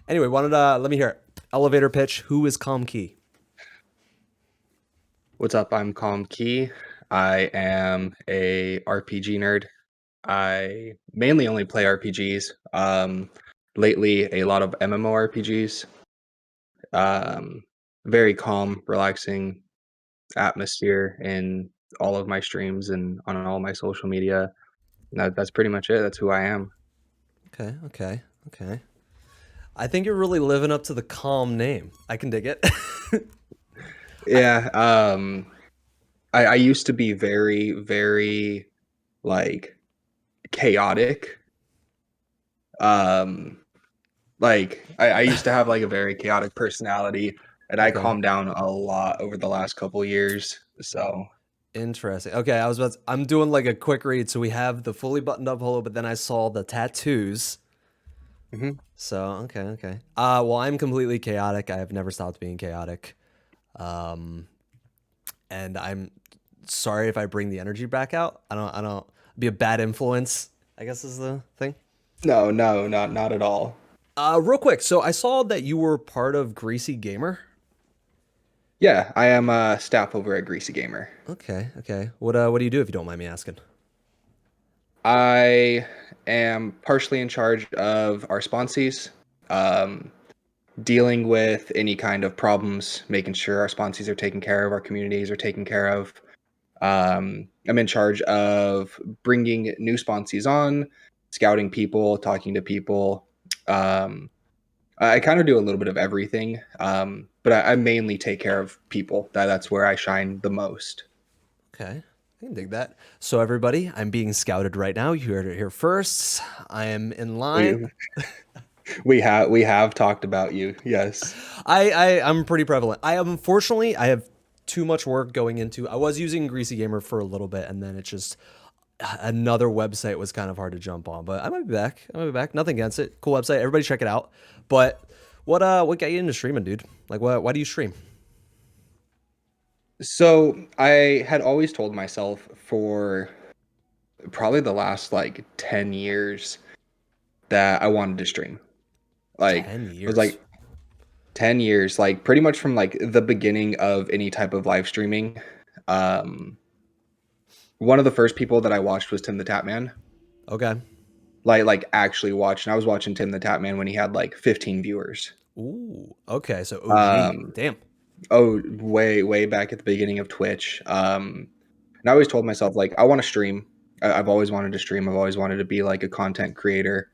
Anyway, wanted let me hear it. Elevator pitch. Who is Calmki? What's up? I'm Calmki. I am a RPG nerd. I mainly only play RPGs. Lately, a lot of MMORPGs. Um, Very calm, relaxing atmosphere in all of my streams and on all my social media. That's pretty much it. That's who I am. Okay, okay, okay. I think you're really living up to the calm name. I can dig it. I, Yeah. I used to be very, very like chaotic. Um, I used to have like a very chaotic personality, and I okay, calmed down a lot over the last couple years. So interesting. Okay, I'm doing like a quick read. So we have the fully buttoned up holo, but then I saw the tattoos. mhm. So okay, okay. Well, I'm completely chaotic. I have never stopped being chaotic. Um, and I'm sorry if I bring the energy back out. I don't be a bad influence, I guess is the thing. No, no, not at all. Real quick, so I saw that you were part of Greasy Gamer. Yeah, I am a staff over at Greasy Gamer. Okay, okay. What do you do if you don't mind me asking? I am partially in charge of our sponsees, um, dealing with any kind of problems, making sure our sponsees are taken care of, our communities are taken care of. I'm in charge of bringing new sponsees on, scouting people, talking to people. Um, I kind of do a little bit of everything, but I mainly take care of people. That's where I shine the most. Okay, I can dig that. So everybody, I'm being scouted right now. You heard it here first. I am in We line. we have talked about you. Yes. I'm pretty prevalent. I unfortunately I have too much work going into. I was using Greasy Gamer for a little bit, and then it just another website was kind of hard to jump on. But I might be back. I might be back. Nothing against it. Cool website. Everybody check it out. But what got you into streaming, dude? Like why do you stream? So I had always told myself for probably the last like 10 years that I wanted to stream. Like, I 10 was years. like 10 years, like pretty much from like the beginning of any type of live streaming. Um, One of the first people that I watched was Tim the Tatman. Okay. Like actually watched, and I was watching Tim the Tatman when he had like 15 viewers. Ooh. Okay. So OG. Um, Damn. oh, way back at the beginning of Twitch. And I always told myself like I want to stream. I've always wanted to stream. I've always wanted to be like a content creator,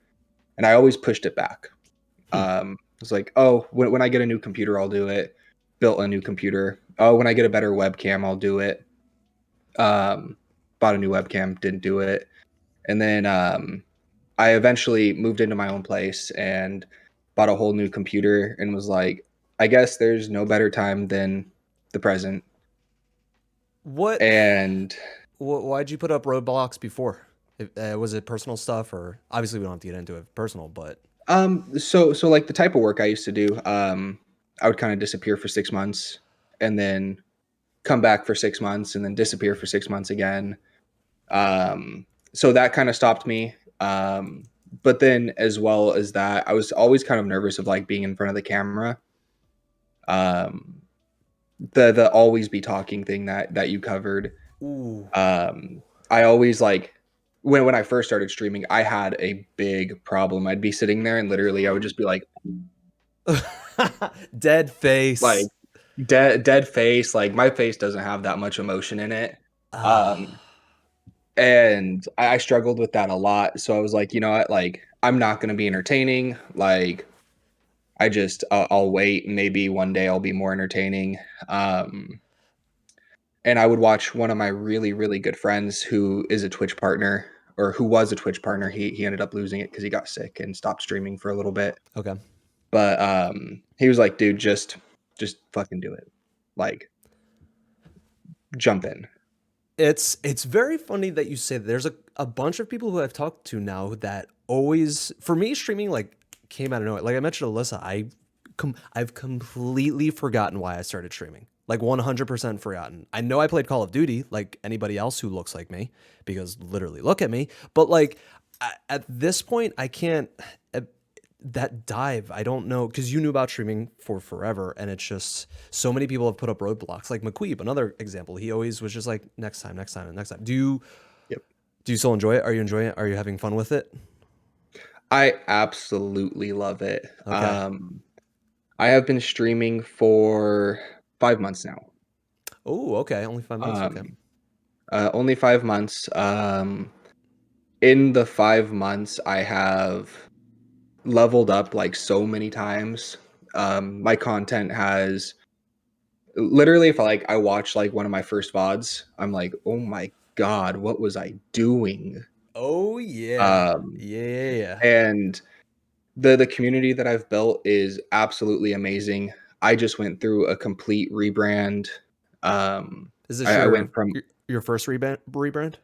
and I always pushed it back. Hmm. It's like, oh, when I get a new computer, I'll do it. Built a new computer. Oh, when I get a better webcam, I'll do it. Um, Bought a new webcam, didn't do it. And then I eventually moved into my own place and bought a whole new computer and was like, I guess there's no better time than the present. What? And Why'd you put up roadblocks before? Was it personal stuff, or obviously we don't have to get into it personal, but so like the type of work I used to do, I would kind of disappear for 6 months and then come back for 6 months and then disappear for 6 months again. Um, so that kind of stopped me. But then as well as that, I was always kind of nervous of like being in front of the camera. Um, the always be talking thing that you covered. ooh. I always like when I first started streaming, I had a big problem. I'd be sitting there and literally I would just be Dead like face. dead face. Like my face doesn't have that much emotion in it. Ah. Um, and I struggled with that a lot. So I was like, you know what, like I'm not going to be entertaining. Like I'll wait. Maybe one day I'll be more entertaining. Um, and I would watch one of my really good friends who is a Twitch partner or who was a Twitch partner. He ended up losing it because he got sick and stopped streaming for a little bit. Okay. But he was like, dude, just fucking do it. Like jump in. It's very funny that you say that. There's a bunch of people who I've talked to now that always, for me, streaming like came out of nowhere. Like I mentioned Alyssa, I've completely forgotten why I started streaming. Like 100% forgotten. I know I played Call of Duty like anybody else who looks like me, because literally look at me. But like at this point, I can't. that dive, I don't know, because you knew about streaming for forever, and it's just so many people have put up roadblocks. Like McQueeb, another example, he always was just like next time, next time, and next time. Yep. Do you still enjoy it? Are you enjoying it? Are you having fun with it? I absolutely love it. Okay. I have been streaming for 5 months now. Oh, okay. Only 5 months. Okay. Um, only 5 months. In the 5 months, I have leveled up like so many times. My content has literally, if I watch like one of my first VODs, I'm like, oh my God, what was I doing? Oh yeah. Um, Yeah. and the community that I've built is absolutely amazing. I just went through a complete rebrand. Um, Is this I your went from your first rebrand?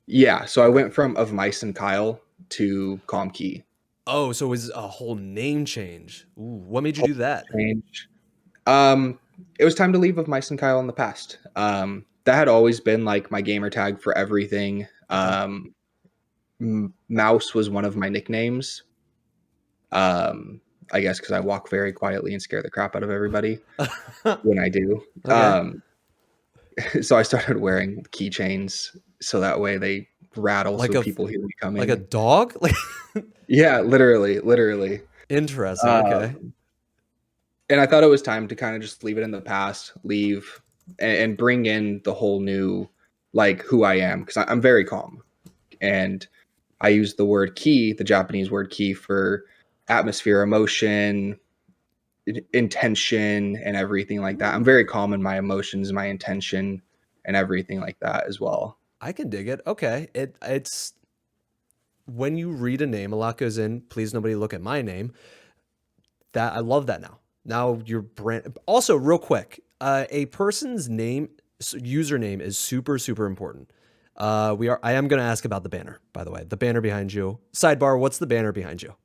yeah, so I went from of Mice and Kyle to Calmki. Oh, so it was a whole name change. Ooh, what made you Whole do that? change. Um, it was time to leave of Mice and Kyle in the past. That had always been like my gamer tag for everything. Okay. Mouse was one of my nicknames. Um, I guess because I walk very quietly and scare the crap out of everybody when I do. Okay. So I started wearing keychains so that way they rattle Like so a people hear me like a coming. dog? Like Yeah, literally, literally. interesting. Okay. Um, and I thought it was time to kind of just leave it in the past, leave and bring in the whole new like who I am because I'm very calm and I use the word key, the Japanese word key for atmosphere, emotion, intention, and everything like that. I'm very calm in my emotions, my intention, and everything like that as well. I can dig it. Okay. It's when you read a name, a lot goes in. Please nobody look at my name. That I love that now. Now your brand. Also, real quick, a person's name username is super important. We are. I am going to ask about the banner. By the way, the banner behind you. Sidebar. What's the banner behind you?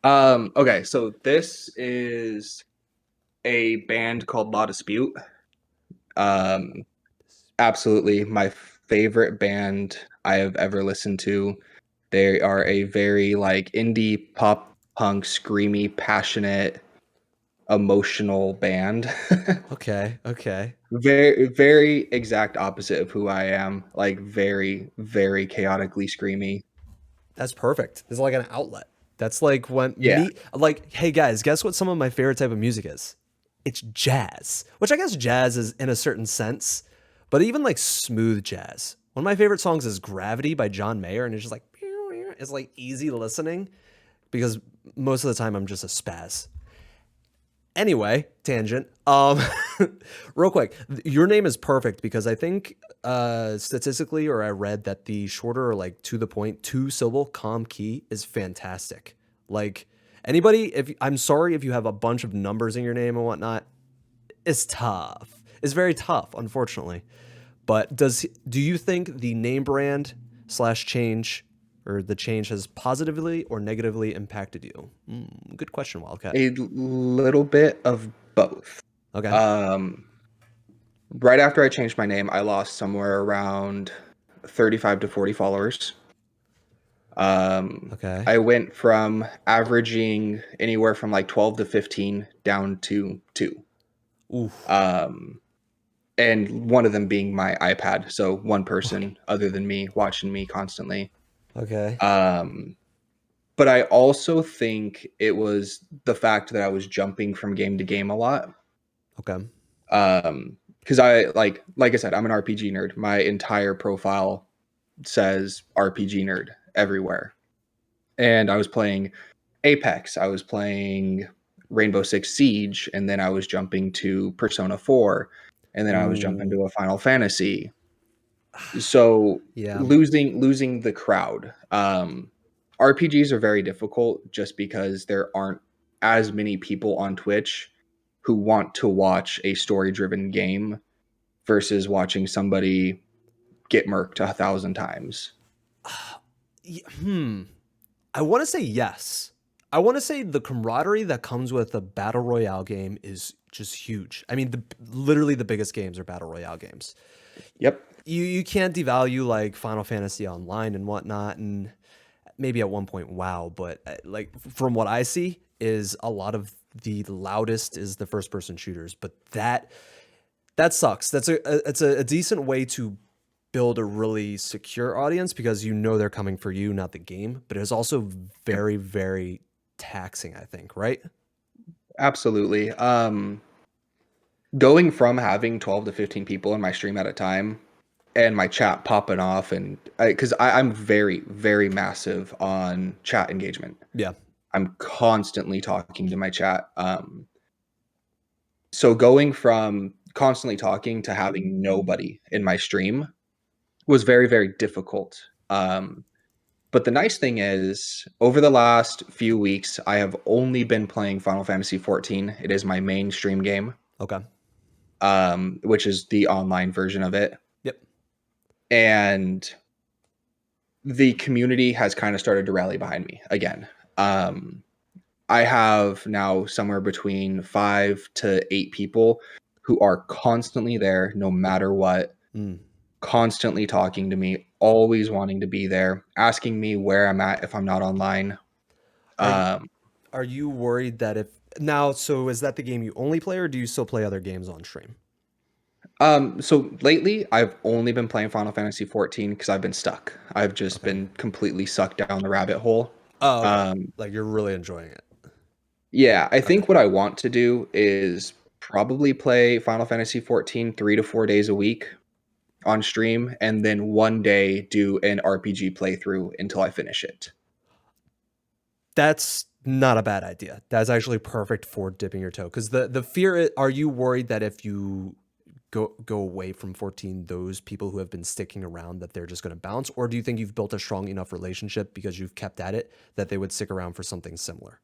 Okay, so this is a band called Law Dispute. Um, absolutely my favorite band I have ever listened to. They are a very like indie pop punk, screamy, passionate, emotional band. Okay. Okay. Very exact opposite of who I am. Like very chaotically screamy. That's perfect. It's like an outlet. That's like when Yeah. me like, hey guys, guess what some of my favorite type of music is? It's jazz. Which I guess jazz is in a certain sense, but even like smooth jazz. One of my favorite songs is Gravity by John Mayer, and it's just like it's like easy listening because most of the time I'm just a spaz. Anyway, tangent. Real quick, your name is perfect because I think statistically, or I read that the shorter or like to the point, two syllable Calmki is fantastic. Like anybody, if I'm sorry if you have a bunch of numbers in your name and whatnot, it's tough. It's very tough, unfortunately. But do you think the name brand slash change or the change has positively or negatively impacted you? Good question, Wildcat. A little bit of both. Okay. Um right after I changed my name, I lost somewhere around 35 to 40 followers. Okay. I went from averaging anywhere from like 12 to 15 down to 2. Oof. Um, and one of them being my iPad. So one person other than me watching me constantly. Okay. Um, but I also think it was the fact that I was jumping from game to game a lot. Okay. Because I like I said, I'm an RPG nerd. My entire profile says RPG nerd everywhere. And I was playing Apex, I was playing Rainbow Six Siege, and then I was jumping to Persona 4, and then I was jumping Ooh. to a Final Fantasy. So Yeah. losing the crowd. RPGs are very difficult just because there aren't as many people on Twitch who want to watch a story driven game versus watching somebody get murked 1,000 times. Hmm. I want to say yes. I want to say the camaraderie that comes with a battle royale game is just huge. I mean, literally the biggest games are battle royale games. Yep. You can't devalue like Final Fantasy Online and whatnot, and maybe at one point WoW, but like from what I see is a lot of the loudest is the first person shooters, but that sucks. It's a decent way to build a really secure audience because you know they're coming for you, not the game, but it's also very very taxing, I think, right? Absolutely. Going from having 12 to 15 people in my stream at a time and my chat popping off, and because I'm very, very massive on chat engagement. Yeah. I'm constantly talking to my chat. So going from constantly talking to having nobody in my stream was very, very difficult. But the nice thing is, over the last few weeks, I have only been playing Final Fantasy 14. It is my main stream game, Okay. which is the online version of it. Yep. And the community has kind of started to rally behind me again. I have now somewhere between 5 to 8 people who are constantly there, no matter what, Mm. constantly talking to me, always wanting to be there, asking me where I'm at if I'm not online. Are you, Um, are you worried that if now, so is that the game you only play or do you still play other games on stream? so lately I've only been playing Final Fantasy 14 because I've been stuck. I've just Okay. been completely sucked down the rabbit hole. Oh, okay. Um, Like you're really enjoying it. yeah, I Okay. think what I want to do is probably play Final Fantasy 14 3 to 4 days a week on stream, and then one day do an RPG playthrough until I finish it. That's not a bad idea. That's actually perfect for dipping your toe. Because the fear, are you worried that if you go away from 14, those people who have been sticking around that they're just going to bounce, or do you think you've built a strong enough relationship because you've kept at it that they would stick around for something similar?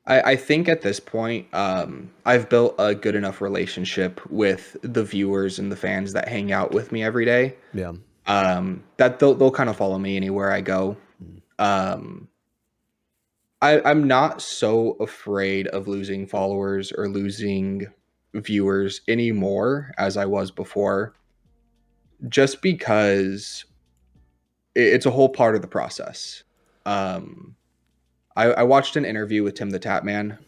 I think at this point, I've built a good enough relationship with the viewers and the fans that hang out with me every day, Yeah. that they'll kind of follow me anywhere I go. Mm. Um, I'm not so afraid of losing followers or losing viewers anymore as I was before, just because it's a whole part of the process. Um, I watched an interview with Tim the Tatman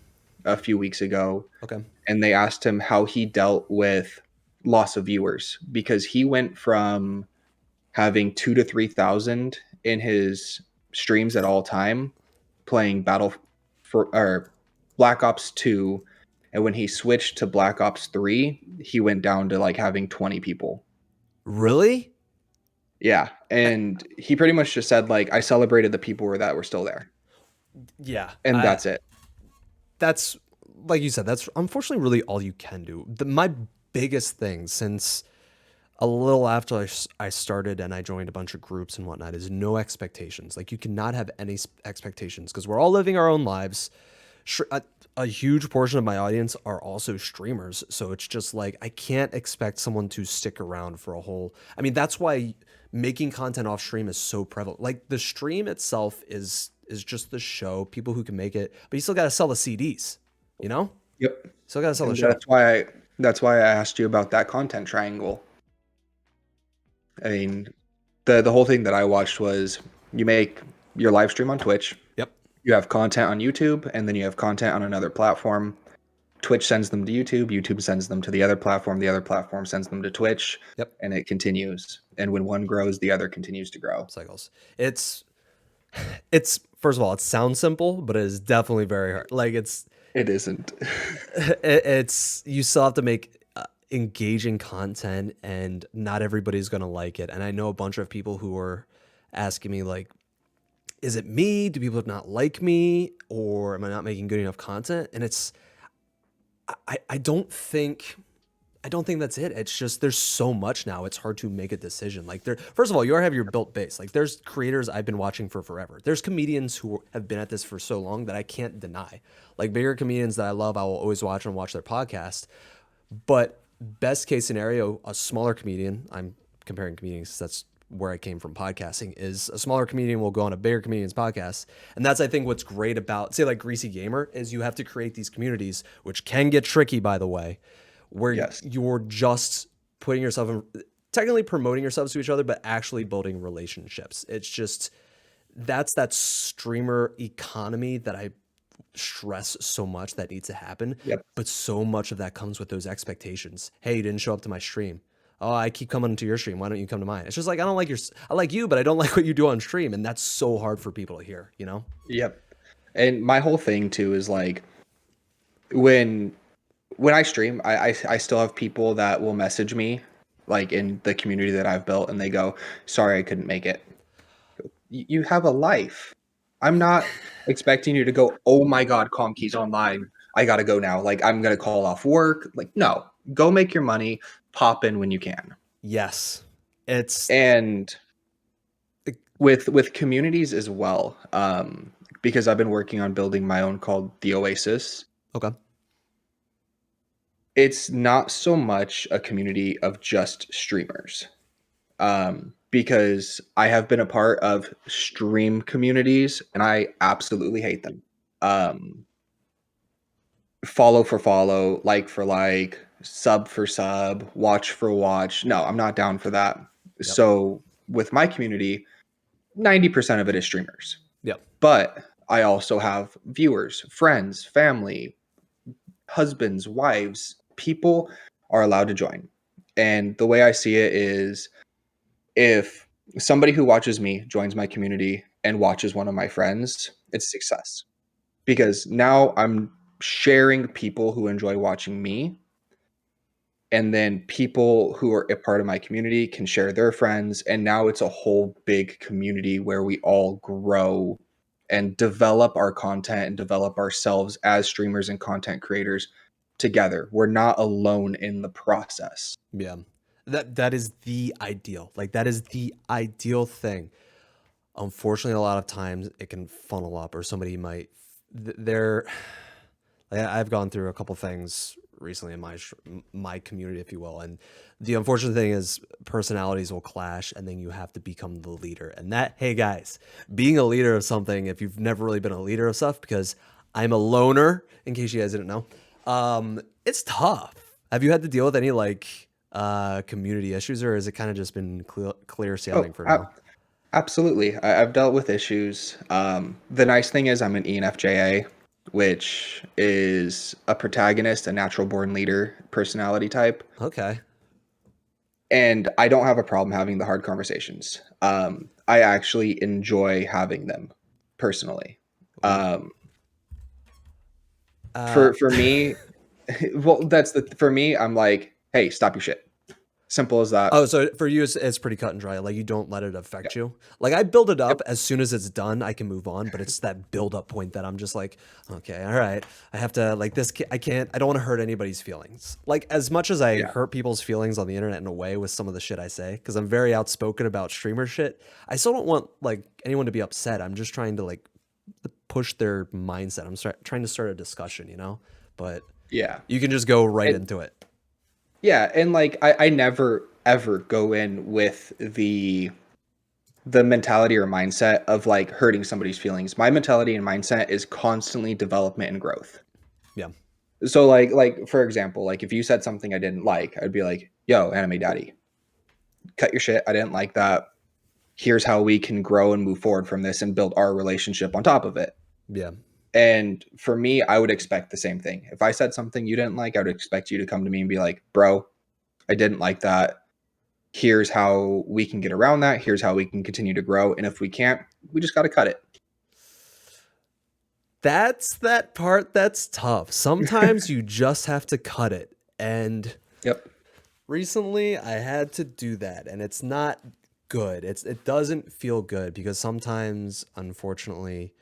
a few weeks ago, Okay. and they asked him how he dealt with loss of viewers because he went from having 2 to 3 thousand in his streams at all time playing Battle for or Black Ops 2, and when he switched to Black Ops 3, he went down to like having 20 people. Really? Yeah, I, and he pretty much just said like I celebrated the people that were still there, yeah. and I that's it. That's like you said. That's unfortunately really all you can do. My biggest thing since a little after I started and I joined a bunch of groups and whatnot is no expectations. Like you cannot have any expectations because we're all living our own lives. A huge portion of my audience are also streamers, so it's just like I can't expect someone to stick around for a whole. I mean, that's why making content off stream is so prevalent. Like the stream itself is just the show. People who can make it, but you still got to sell the CDs. You know, Yep. still got to sell the And show. that's why I asked you about that content triangle. I mean, the whole thing that I watched was you make your live stream on Twitch, Yep. you have content on YouTube, and then you have content on another platform. Twitch sends them to YouTube, YouTube sends them to the other platform sends them to Twitch, Yep. and it continues. And when one grows, the other continues to grow. Cycles. It's first of all, it sounds simple, but it is definitely very hard. Like It isn't. it's you still have to make engaging content, and not everybody's gonna like it. And I know a bunch of people who are asking me like, "Is it me? Do people not like me, or am I not making good enough content?" And I don't think. I don't think that's it. It's just there's so much now. It's hard to make a decision. Like there, first of all, you already have your built base. Like there's creators I've been watching for forever. There's comedians who have been at this for so long that I can't deny. Like bigger comedians that I love, I will always watch and watch their podcast. But best case scenario, a smaller comedian. I'm comparing comedians 'cause that's where I came from podcasting. Is a smaller comedian will go on a bigger comedian's podcast, and that's I think what's great about say like Greasy Gamer is you have to create these communities, which can get tricky by the way where Yes. you're just putting yourself in, technically promoting yourselves to each other, but actually building relationships. It's just that's that streamer economy that I stress so much that needs to happen. Yep. But so much of that comes with those expectations. Hey, you didn't show up to my stream. Oh, I keep coming to your stream. Why don't you come to mine? It's just like I don't like I like you, but I don't like what you do on stream, and that's so hard for people to hear. You know? Yep. And my whole thing too is like when when I stream, I still have people that will message me like in the community that I've built, and they go, "Sorry, I couldn't make it." You have a life. I'm not expecting you to go, "Oh my God, Calmki's online. I gotta go now. Like I'm gonna call off work." Like, no, go make your money. Pop in when you can. Yes, it's And with communities as well, because I've been working on building my own called the Oasis. okay. It's not so much a community of just streamers, because I have been a part of stream communities and I absolutely hate them. Um, Follow for follow, like for like, sub for sub, watch for watch. No, I'm not down for that. Yep. So with my community, 90% of it is streamers. Yep. But I also have viewers, friends, family, husbands, wives, people are allowed to join. And the way I see it is if somebody who watches me joins my community and watches one of my friends, it's success. Because now I'm sharing people who enjoy watching me, and then people who are a part of my community can share their friends, and now it's a whole big community where we all grow and develop our content and develop ourselves as streamers and content creators together. We're not alone in the process. Yeah. That is the ideal. Like that is the ideal thing. Unfortunately, a lot of times it can funnel up, or somebody might they're I've gone through a couple things recently in my community, if you will, and the unfortunate thing is personalities will clash, and then you have to become the leader. And that, hey guys, being a leader of something, if you've never really been a leader of stuff, because I'm a loner, in case you guys didn't know, it's tough. Have you had to deal with any like community issues, or has it kind of just been clear Oh, sailing for now? absolutely. I've dealt with issues. The nice thing is I'm an ENFJA, which is a protagonist, a natural born leader personality type. Okay. And I don't have a problem having the hard conversations. I actually enjoy having them personally. Ooh. Um, Uh, for me, well, that's the for me. I'm like, hey, stop your shit. Simple as that. Oh, so for you, it's pretty cut and dry. Like you don't let it affect Yep. you. Like I build it Yep. up as soon as it's done, I can move on. But it's that build up point that I'm just like, okay, all right, I have to like this. I can't. I don't want to hurt anybody's feelings. Like as much as I Yeah. hurt people's feelings on the internet in a way with some of the shit I say, because I'm very outspoken about streamer shit. I still don't want like anyone to be upset. I'm just trying to like push their mindset. Trying to start a discussion, you know. But Yeah. you can just go right And into it. yeah, and like I never ever go in with the mentality or mindset of like hurting somebody's feelings. My mentality and mindset is constantly development and growth. Yeah. So like for example, like if you said something I didn't like, I'd be like, "Yo, anime daddy, cut your shit. I didn't like that. Here's how we can grow and move forward from this and build our relationship on top of it." Yeah. And for me, I would expect the same thing. If I said something you didn't like, I would expect you to come to me and be like, "Bro, I didn't like that. Here's how we can get around that. Here's how we can continue to grow. And if we can't, we just got to cut That's that part that's tough. it." Sometimes you just have to cut it. And Yep. recently I had to do that, and it's not good. It doesn't feel good because sometimes unfortunately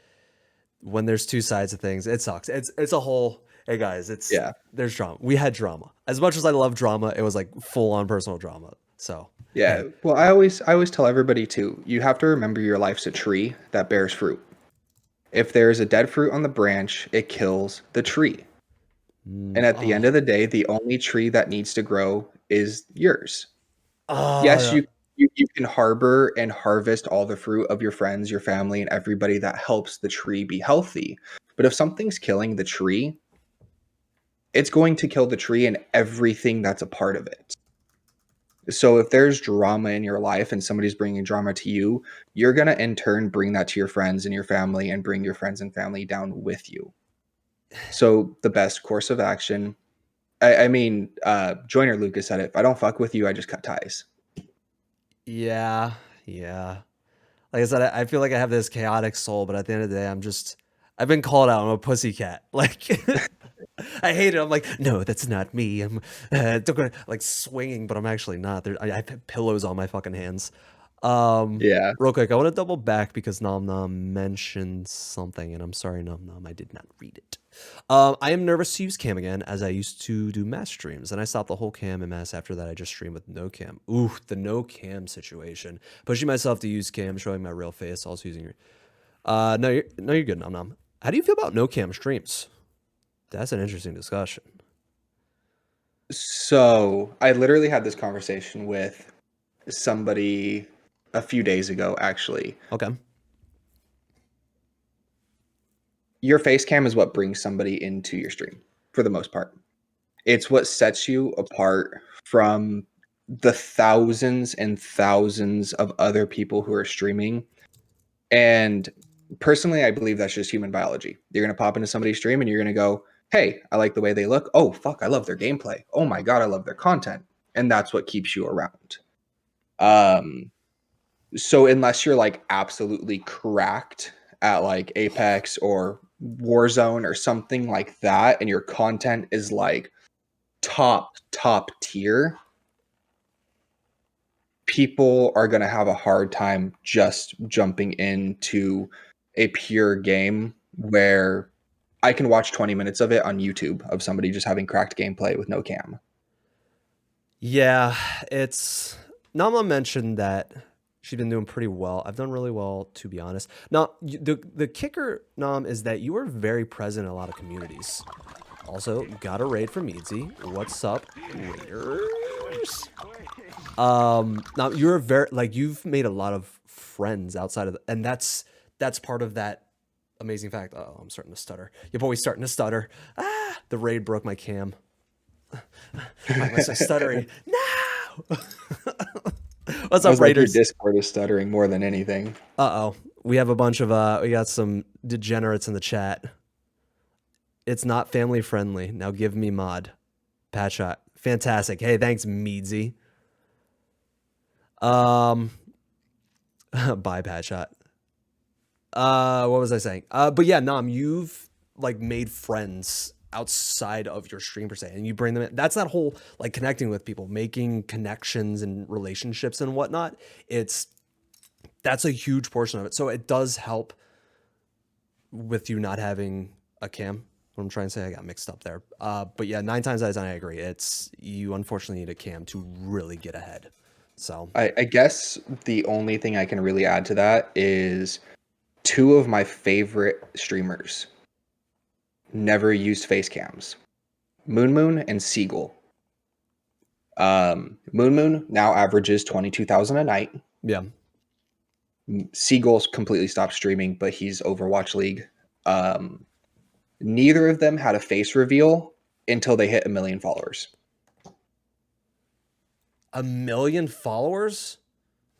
when there's two sides of things, it sucks. It's a whole, hey guys, it's Yeah. there's drama. We had drama. As much as I love drama, it was like full on personal drama. So, Yeah. hey, Well, I always tell everybody too, you have to remember your life's a tree that bears fruit. If there's a dead fruit on the branch, it kills the tree. And at the end oh, of the day, the only tree that needs to grow is yours. Yes, oh, you can harbor and harvest all the fruit of your friends, your family, and everybody that helps the tree be healthy. But if something's killing the tree, it's going to kill the tree and everything that's a part of it. So if there's drama in your life and somebody's bringing drama to you, you're going to in turn bring that to your friends and your family and bring your friends and family down with you. So the best course of action, Joyner Lucas said it. If I don't fuck with you, I just cut ties. Yeah, yeah. Like I said, I feel like I have this chaotic soul, but at the end of the day, I've been called out. I'm a pussycat. Like, I hate it. I'm like, no, that's not me. I'm like swinging, but I'm actually not. I have pillows on my fucking hands. Yeah. Real quick, I want to double back because Nom Nom mentioned something, and I'm sorry, Nom Nom, I did not read it. I am nervous to use cam again, as I used to do mass streams, and I stopped the whole cam and mass after that. I just stream with no cam. Ooh, the no cam situation. Pushing myself to use cam, showing my real face, also using your. No, you're good, Nom Nom. How do you feel about no cam streams? That's an interesting discussion. So I literally had this conversation with somebody a few days ago, actually. Okay. Your face cam is what brings somebody into your stream for the most part. It's what sets you apart from the thousands and thousands of other people who are streaming. And personally, I believe that's just human biology. You're going to pop into somebody's stream and you're going to go, hey, I like the way they look. Oh, fuck, I love their gameplay. Oh my God, I love their content. And that's what keeps you around. So unless you're like absolutely cracked at like Apex or Warzone or something like that, and your content is like top tier, people are going to have a hard time just jumping into a pure game where I can watch 20 minutes of it on YouTube of somebody just having cracked gameplay with no cam. Yeah, it's Nama mentioned that she's been doing pretty well. I've done really well, to be honest. Now, the kicker, Nam, is that you are very present in a lot of communities. Also, got a raid from Eadsy. What's up, Raiders? Now you're very like you've made a lot of friends outside of and that's part of that amazing fact. Oh, I'm starting to stutter. Your boy's starting to stutter. Ah, the raid broke my cam. Why am I so stuttery? No! What's I up, was like, your Raiders? Discord is stuttering more than anything. Uh-oh. We have a bunch of we got some degenerates in the chat. It's not family friendly. Now give me mod. Patch shot. Fantastic. Hey, thanks, Meadsy. Um bye, Patch shot. What was I saying? But yeah, Nam, you've like made friends outside of your stream per se, and you bring them in. That's that whole like connecting with people, making connections and relationships and whatnot. That's a huge portion of it. So it does help with you not having a cam. What I'm trying to say, I got mixed up there. But yeah, 9 times out of 10, I agree. It's you unfortunately need a cam to really get ahead. So I guess the only thing I can really add to that is two of my favorite streamers never used face cams. Moon Moon and Seagull. Moon Moon now averages 22,000 a night. yeah, Seagull's completely stopped streaming, but he's Overwatch League. Um, Neither of them had a face reveal until they hit 1 million followers. 1 million followers.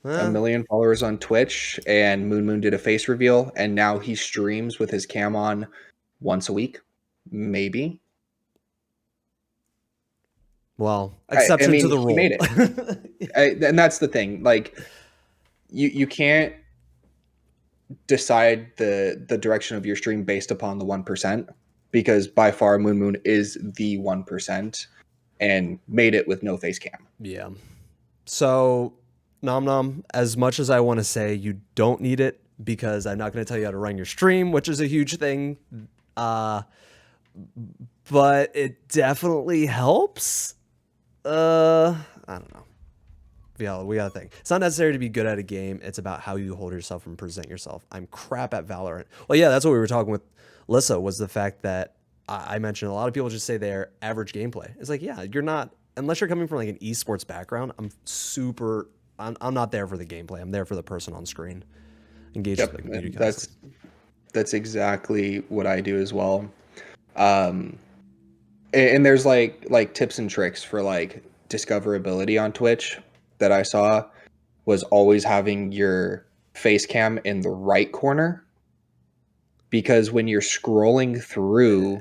1 million followers on Twitch, and Moon Moon did a face reveal, and now he streams with his cam on once a week, maybe. Well, exception to the He rule. made it. And that's the thing. Like, you can't decide the direction of your stream based upon the 1%, because by far Moon Moon is the 1% and made it with no face cam. Yeah. So, Nom Nom, as much as I want to say you don't need it because I'm not going to tell you how to run your stream, which is a huge thing, but it definitely helps. I don't know. Yeah, we gotta think. It's not necessary to be good at a game. It's about how you hold yourself and present yourself. I'm crap at Valorant. Well, yeah, that's what we were talking with Lissa, was the fact that I mentioned a lot of people just say they're average gameplay. It's like, yeah, you're not, unless you're coming from like an esports background. I'm not there for the gameplay. I'm there for the person on screen. Engage with the community. That's exactly what I do as well. And there's like tips and tricks for like discoverability on Twitch. that I saw was always having your face cam in the right corner, because when you're scrolling through,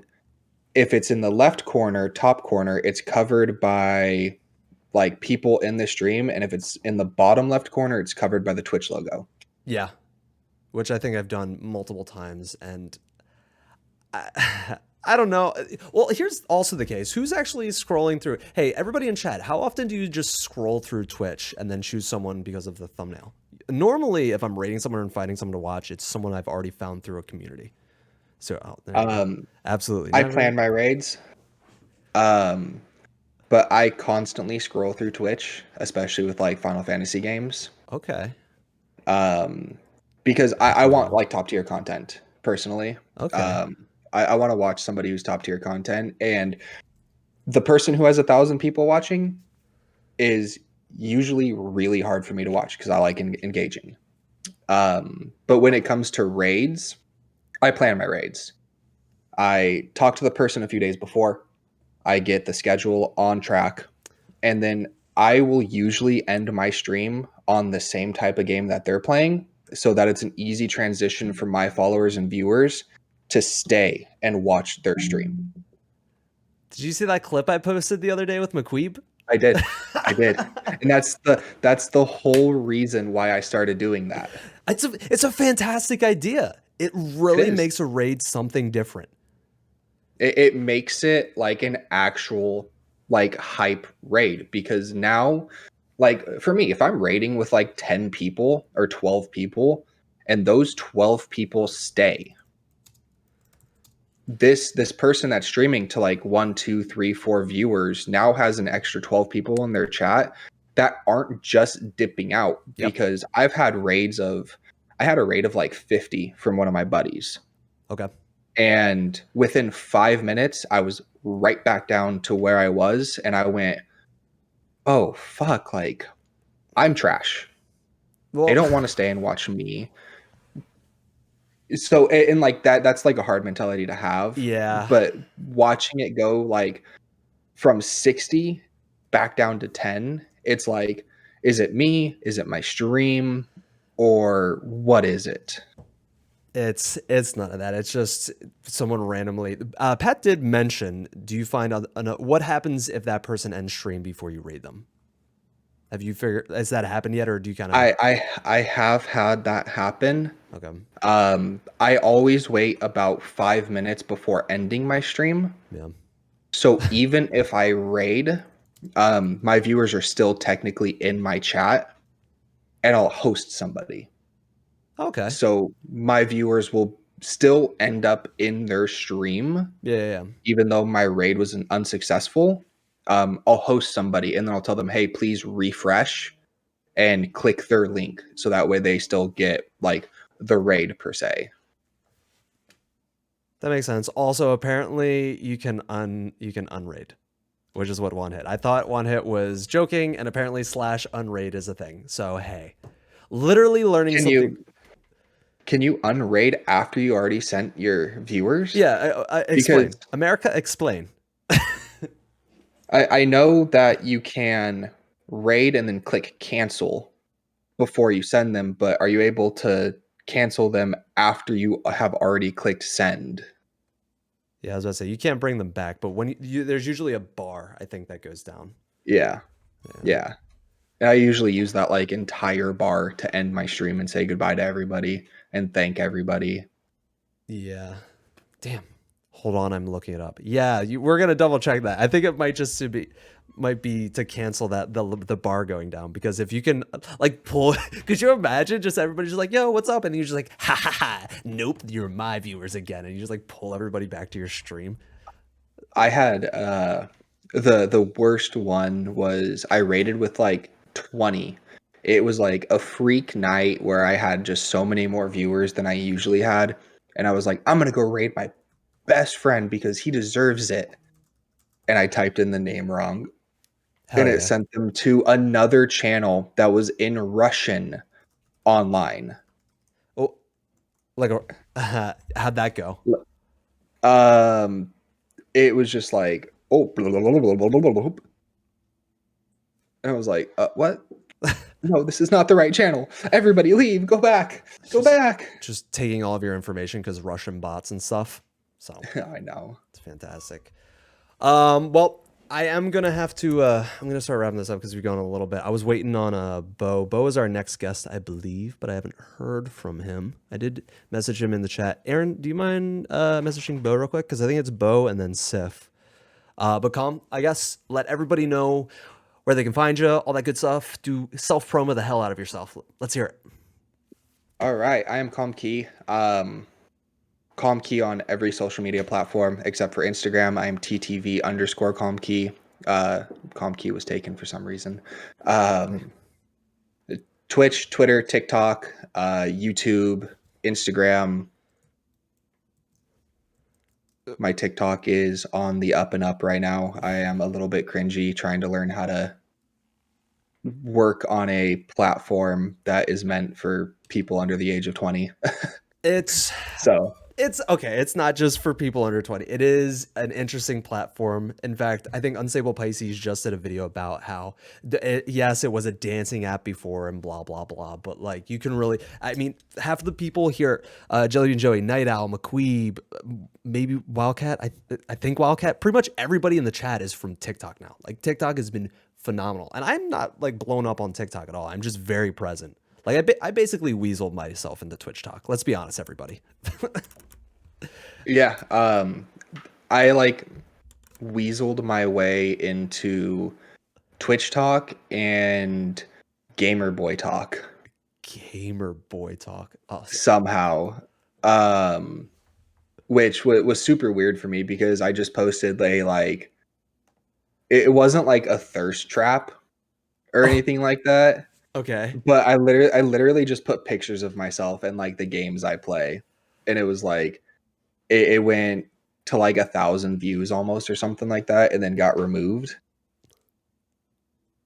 if it's in the left corner, top corner, it's covered by like people in the stream, and if it's in the bottom left corner, it's covered by the Twitch logo. Yeah, which I think I've done multiple times, and I don't know. Well, here's also the case. Who's actually scrolling through? Hey, everybody in chat, how often do you just scroll through Twitch and then choose someone because of the thumbnail? Normally, if I'm rating someone and finding someone to watch, it's someone I've already found through a community. So, oh, there you go. Absolutely. I Never. plan my raids, but I constantly scroll through Twitch, especially with like Final Fantasy games, Okay. because I want like top tier content personally. Okay. I want to watch somebody who's top tier content, and the person who has 1,000 people watching is usually really hard for me to watch because I like engaging. But when it comes to raids, I plan my raids. I talk to the person a few days before. I get the schedule on track, and then I will usually end my stream on the same type of game that they're playing, so that it's an easy transition for my followers and viewers to stay and watch their stream. Did you see that clip I posted the other day with McQueeb? I did. I did. And that's the whole reason why I started doing that. It's a fantastic idea. It really makes a raid something different. It makes it like an actual like hype raid, because now, like for me, if I'm raiding with like 10 people or 12 people and those 12 people stay, this person that's streaming to like 1, 2, 3, 4 viewers now has an extra 12 people in their chat that aren't just dipping out. Yep. Because I had a raid of like 50 from one of my buddies. Okay. And within 5 minutes, I was right back down to where I was. And I went, oh, fuck, like, I'm trash. Well, They don't want to stay and watch me. So, and like that's like a hard mentality to have. yeah. But watching it go like from 60 back down to 10, it's like, is it me? Is it my stream? Or what is it? It's none of that. It's just someone randomly. Pat did mention. Do you find what happens if that person ends stream before you raid them? Have you figured? Has that happened yet, or do you kind of? I have had that happen. Okay. I always wait about 5 minutes before ending my stream. Yeah. So even if I raid, my viewers are still technically in my chat, and I'll host somebody. Okay. So my viewers will still end up in their stream. Yeah. Even though my raid was unsuccessful. I'll host somebody, and then I'll tell them, hey, please refresh and click their link, so that way they still get like the raid per se. That makes sense. Also, apparently you can unraid, which is what one hit. I thought one hit was joking, and apparently /unraid is a thing. So hey, literally learning something. Can you unraid after you already sent your viewers? Yeah, explain. America, explain. I know that you can raid and then click cancel before you send them, but are you able to cancel them after you have already clicked send? Yeah, I was about to say you can't bring them back, but when there's usually a bar, I think, that goes down. Yeah. And I usually use that like entire bar to end my stream and say goodbye to everybody and thank everybody. Yeah. Damn. Hold on, I'm looking it up. Yeah, we're gonna double check that. I think it might just be to cancel that the bar going down, because if you can like pull, could you imagine just everybody just like, yo, what's up, and you're just like, ha ha ha, nope, you're my viewers again, and you just like pull everybody back to your stream. I had the worst one was I raided with like 20. It was like a freak night where I had just so many more viewers than I usually had, and I was like, I'm gonna go raid my best friend because he deserves it. And I typed in the name wrong. Hell And yeah. it sent them to another channel that was in Russian online. Oh, like how'd that go? It was just like, oh, blah, blah, blah, blah, blah, blah, blah. And I was like, what? No, this is not the right channel. Everybody leave. Go back. Go just back. just taking all of your information because Russian bots and stuff. So I know. it's fantastic. Well, I am gonna have to. I'm gonna start wrapping this up because we're going a little bit. I was waiting on Bo. Bo is our next guest, I believe, but I haven't heard from him. I did message him in the chat. Aaron, do you mind messaging Bo real quick? Because I think it's Bo and then Sif. But Calm, I guess let everybody know where they can find you, all that good stuff. Do self promo the hell out of yourself. Let's hear it. All right. I am Calmki. Calmki on every social media platform except for Instagram. I am TTV_Calmki. Calmki was taken for some reason. Twitch, Twitter, TikTok, YouTube, Instagram. My TikTok is on the up and up right now. I am a little bit cringy trying to learn how to work on a platform that is meant for people under the age of 20. It's So it's okay. It's not just for people under 20. It is an interesting platform. In fact, I think Unstable Pisces just did a video about how, yes, it was a dancing app before and blah, blah, blah. But like, you can really, I mean, half of the people here, Jelly and Joey, Night Owl, McQueeb, maybe Wildcat. I think Wildcat, pretty much everybody in the chat is from TikTok now. Like, TikTok has been phenomenal. And I'm not like blown up on TikTok at all. I'm just very present. Like, I basically weaseled myself into Twitch talk. Let's be honest, everybody. yeah, I like weaseled my way into Twitch talk and gamer boy talk Gamer boy talk. Oh, somehow. Which was super weird for me because I just posted a like it wasn't like a thirst trap or oh, anything like that, okay. but I literally just put pictures of myself and like the games I play, and it was like it went to like 1,000 views almost or something like that, and then got removed.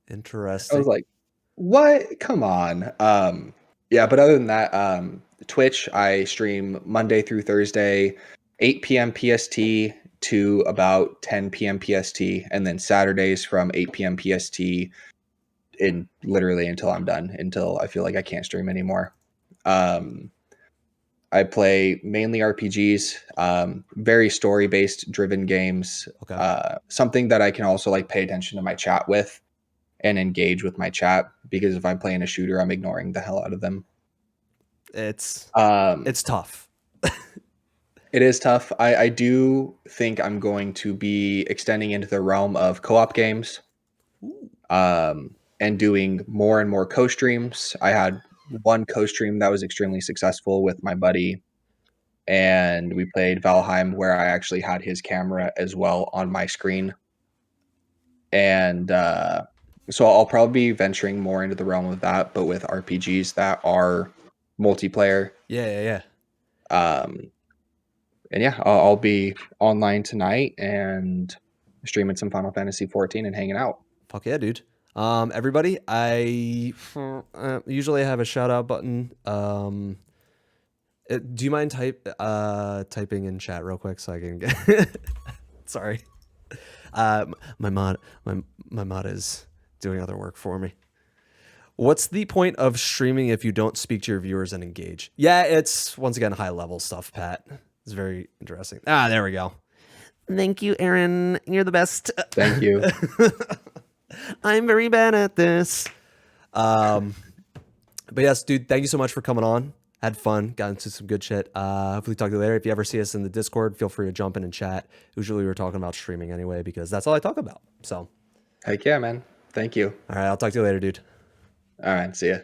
I was Interesting. like, what? Come on. Yeah, but other than that, Twitch, I stream Monday through Thursday, 8 p.m. PST to about 10 p.m. PST, and then Saturdays from 8 p.m. PST in literally until I'm done, until I feel like I can't stream anymore. Um, I play mainly RPGs, very story based driven games, Okay. something that I can also like pay attention to my chat with and engage with my chat, because if I'm playing a shooter, I'm ignoring the hell out of them. It's Um, it's tough. it is tough. I do think I'm going to be extending into the realm of co-op games, Ooh. and doing more and more co-streams. I had one co-stream that was extremely successful with my buddy, and we played Valheim where I actually had his camera as well on my screen. And so I'll probably be venturing more into the realm of that, but with RPGs that are multiplayer. Yeah, yeah, yeah. Um, and yeah, I'll be online tonight and streaming some Final Fantasy 14 and hanging out. Fuck yeah, dude. Everybody, I usually have a shout out button. Do you mind typing in chat real quick so I can get sorry. My mod my mod is doing other work for me. What's the point of streaming if you don't speak to your viewers and engage? Yeah, it's once again high level stuff, Pat. It's very interesting. Ah, there we go. Thank you, Aaron. You're the best. Thank you. I'm very bad at this. Um, but yes, dude, thank you so much for coming on. Had fun, got into some good shit. Hopefully talk to you later. If you ever see us in the Discord, feel free to jump in and chat. Usually we're talking about streaming anyway, because that's all I talk about. So, Heck yeah, man. Thank you. all right, I'll talk to you later, dude. All right. See ya.